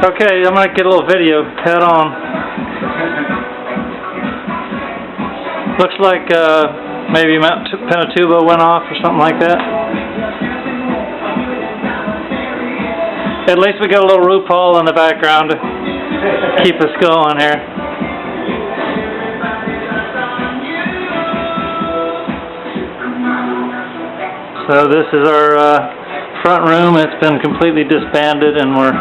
Okay, I'm gonna get a little video. Head on. Looks like maybe Mount Pinatubo went off or something like that. At least we got a little roof hole in the background to keep us going here. So this is our front room. It's been completely disbanded and we're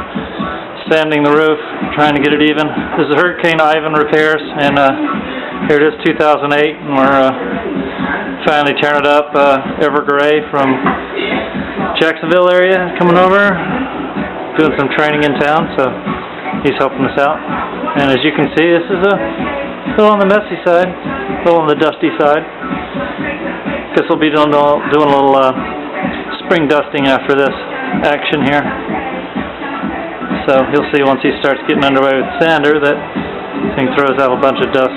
sanding the roof, trying to get it even. This is Hurricane Ivan repairs, and here it is, 2008, and we're finally tearing it up. Evergray from Jacksonville area coming over, doing some training in town, so he's helping us out. And as you can see, this is a little on the messy side, a little on the dusty side. Guess we'll be doing a little spring dusting after this action here. So he'll see once he starts getting underway with sander that thing throws out a bunch of dust.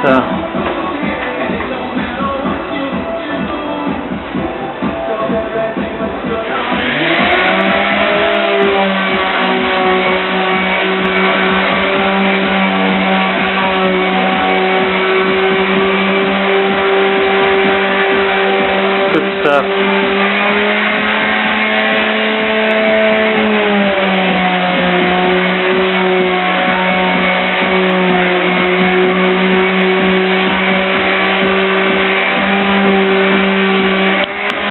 So good stuff.